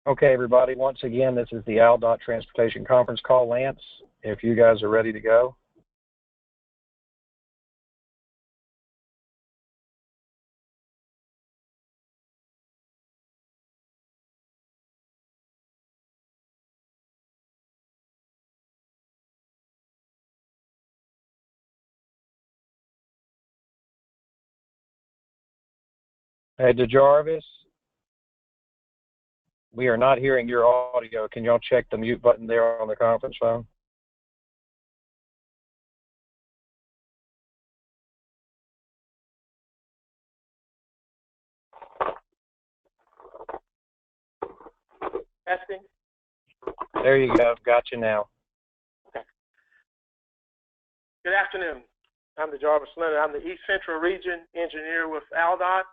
Okay, everybody, once again, this is the AlDOT Transportation Conference Call. Lance, if you guys are ready to go. Hey, DeJarvis, we are not hearing your audio. Can y'all check the mute button there on the conference phone? Testing. There you go. Got you now. Okay. Good afternoon. I'm DeJarvis Leonard. I'm the East Central Region Engineer with AlDOT.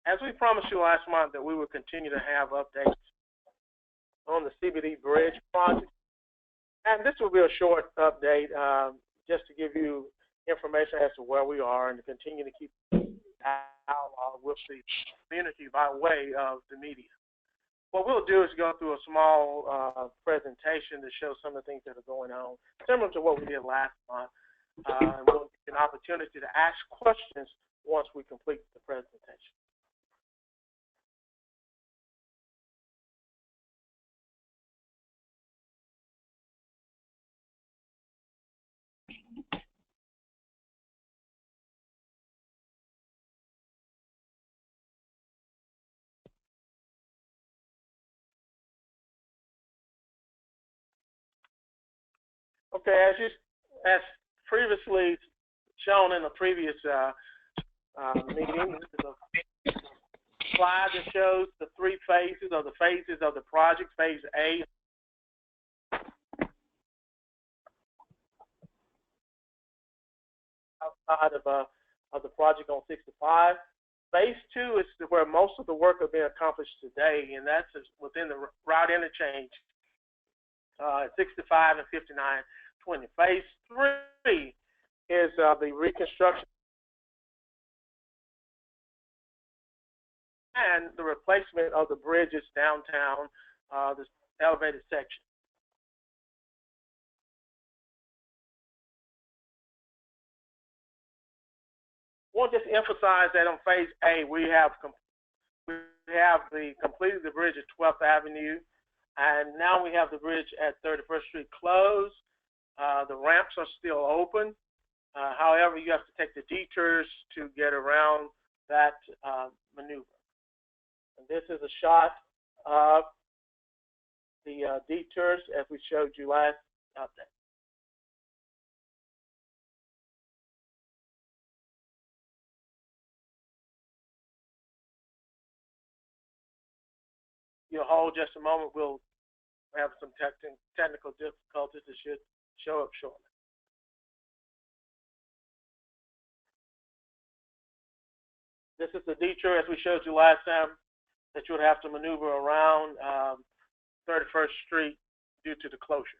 As we promised you last month that we would continue to have updates on the CBD Bridge project. And this will be a short update just to give you information as to where we are and to continue to keep out with the community by way of the media. What we'll do is go through a small presentation to show some of the things that are going on, similar to what we did last month. And we'll get an opportunity to ask questions once we complete the presentation. Okay, as previously shown in the previous meeting, this is a slide that shows the three phases of the project. Phase A outside of the project on 65. Phase 2 is where most of the work is being accomplished today, and that's within the route interchange at 65 and 5920. Phase 3 is the reconstruction and the replacement of the bridges downtown, this elevated section. I want to just emphasize that on Phase A, we have completed the bridge at 12th Avenue, and now we have the bridge at 31st Street closed. The ramps are still open. However, you have to take the detours to get around that maneuver. And this is a shot of the detours as we showed you last update. You'll hold just a moment. We'll have some technical difficulties that should show up shortly. This is the detour as we showed you last time that you would have to maneuver around 31st Street due to the closure.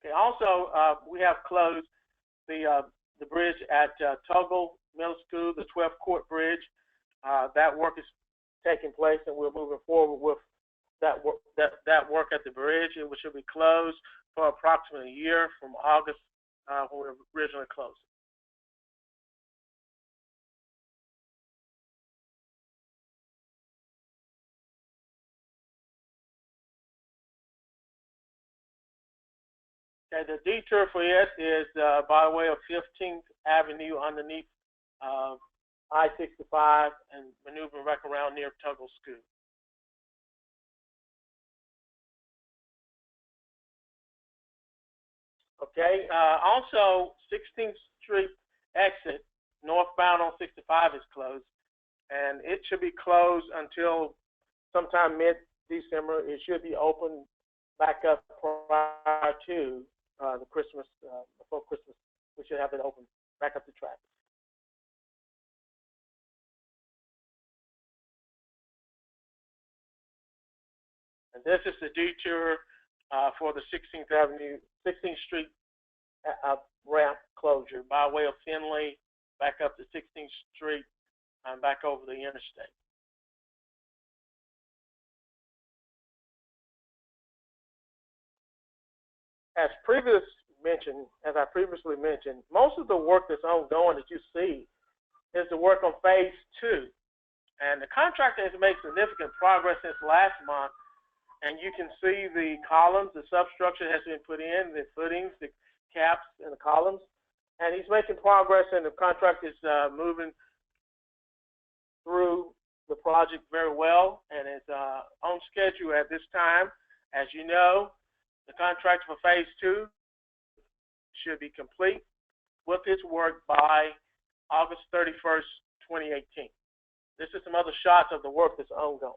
Okay, also, we have closed the bridge at Tuggle Middle School, the 12th Court Bridge. That work is taking place, and we're moving forward with that work at the bridge. It should be closed for approximately a year from August when we originally closed. Okay, the detour for it is by way of 15th Avenue underneath I-65 and maneuvering back around near Tuggle School. Okay, also 16th Street exit northbound on 65 is closed, and it should be closed until sometime mid-December. It should be open back up prior to the Christmas, before Christmas. We should have it open back up to traffic. And this is the detour for the 16th Street ramp closure by way of Finley, back up to 16th Street, and back over the interstate. As I previously mentioned, most of the work that's ongoing that you see is the work on phase 2. And the contractor has made significant progress since last month. And you can see the columns, the substructure has been put in, the footings, the caps, and the columns. And he's making progress, and the contractor is moving through the project very well, and is on schedule at this time. As you know, the contract for phase 2 should be complete with its work by August 31st, 2018. This is some other shots of the work that's ongoing.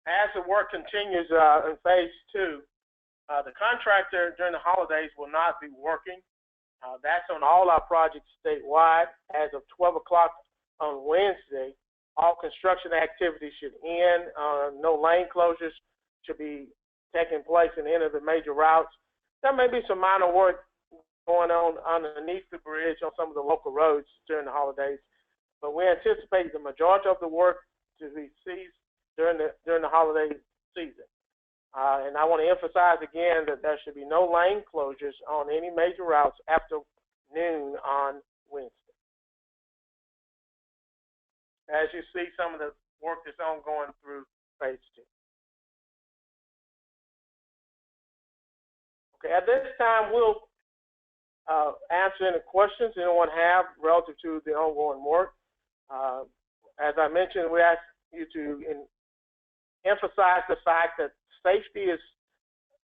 As the work continues in phase 2, the contractor during the holidays will not be working. That's on all our projects statewide. As of 12 o'clock on Wednesday, all construction activities should end. No lane closures should be taking place in any of the major routes. There may be some minor work going on underneath the bridge on some of the local roads during the holidays, but we anticipate the majority of the work to be ceased during the holiday season. And I want to emphasize again that there should be no lane closures on any major routes after noon on Wednesday. As you see some of the work that's ongoing through phase 2. Okay, at this time we'll answer any questions anyone have relative to the ongoing work. As I mentioned, we ask you to emphasize the fact that safety is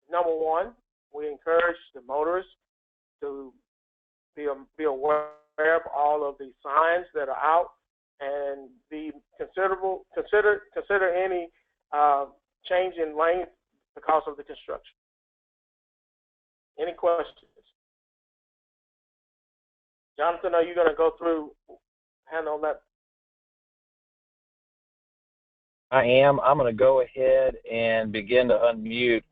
number one. We encourage the motorists to be aware of all of the signs that are out and consider any change in lane because of the construction. Any questions? Jonathan, are you going to go through, handle that? I am. I'm going to go ahead and begin to unmute.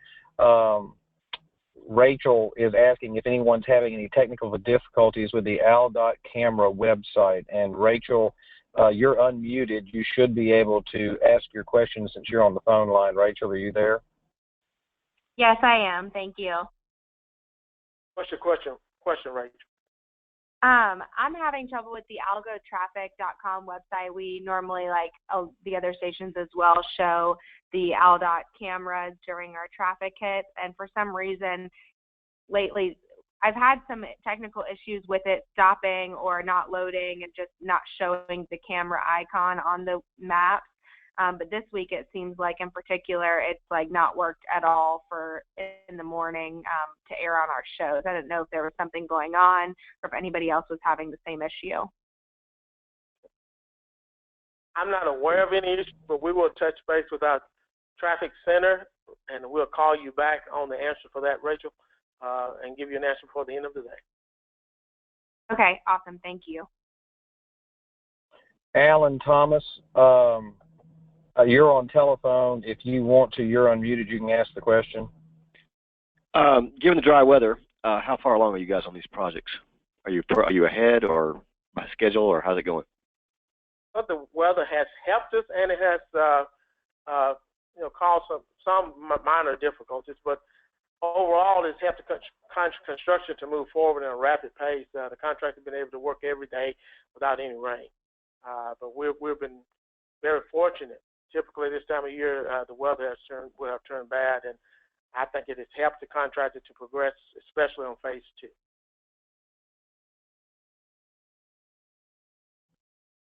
Rachel is asking if anyone's having any technical difficulties with the ALDOT camera website. And Rachel, you're unmuted. You should be able to ask your question since you're on the phone line. Rachel, are you there? Yes, I am. Thank you. What's your question, Rachel? I'm having trouble with the algotraffic.com website. We normally, like the other stations as well, show the ALDOT cameras during our traffic hits. And for some reason, lately, I've had some technical issues with it stopping or not loading and just not showing the camera icon on the map. But this week, it seems like in particular, it's like not worked at all for in the morning to air on our shows. I didn't know if there was something going on or if anybody else was having the same issue. I'm not aware of any issue, but we will touch base with our traffic center, and we'll call you back on the answer for that, Rachel, and give you an answer before the end of the day. Okay, awesome. Thank you. Alan Thomas, you're on telephone. If you want to, you're unmuted. You can ask the question. Given the dry weather, how far along are you guys on these projects? Are you ahead or by schedule, or how's it going? Well, the weather has helped us, and it has caused some minor difficulties. But overall, it's helped the construction to move forward at a rapid pace. The contractor has been able to work every day without any rain. But we've been very fortunate. Typically, this time of year, the weather will have turned bad, and I think it has helped the contractor to progress, especially on phase 2.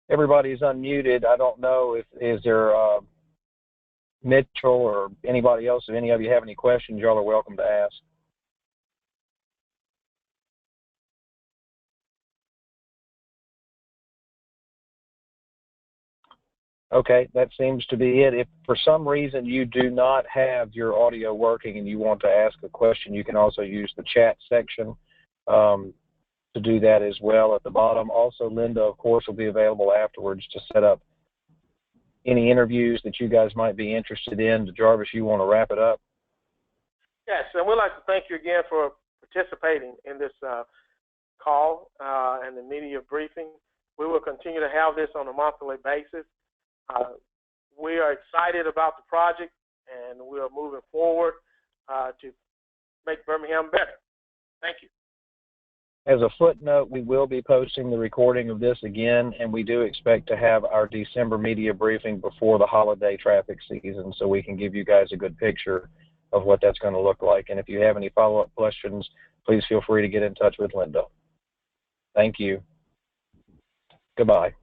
Everybody's unmuted. I don't know if is there Mitchell or anybody else, if any of you have any questions, y'all are welcome to ask. Okay, that seems to be it. If for some reason you do not have your audio working and you want to ask a question, you can also use the chat section to do that as well at the bottom. Also, Linda, of course, will be available afterwards to set up any interviews that you guys might be interested in. DeJarvis, you want to wrap it up? Yes, and we'd like to thank you again for participating in this call and the media briefing. We will continue to have this on a monthly basis. We are excited about the project, and we are moving forward to make Birmingham better. Thank you. As a footnote, we will be posting the recording of this again, and we do expect to have our December media briefing before the holiday traffic season, so we can give you guys a good picture of what that's going to look like. And if you have any follow-up questions, please feel free to get in touch with Linda. Thank you. Goodbye.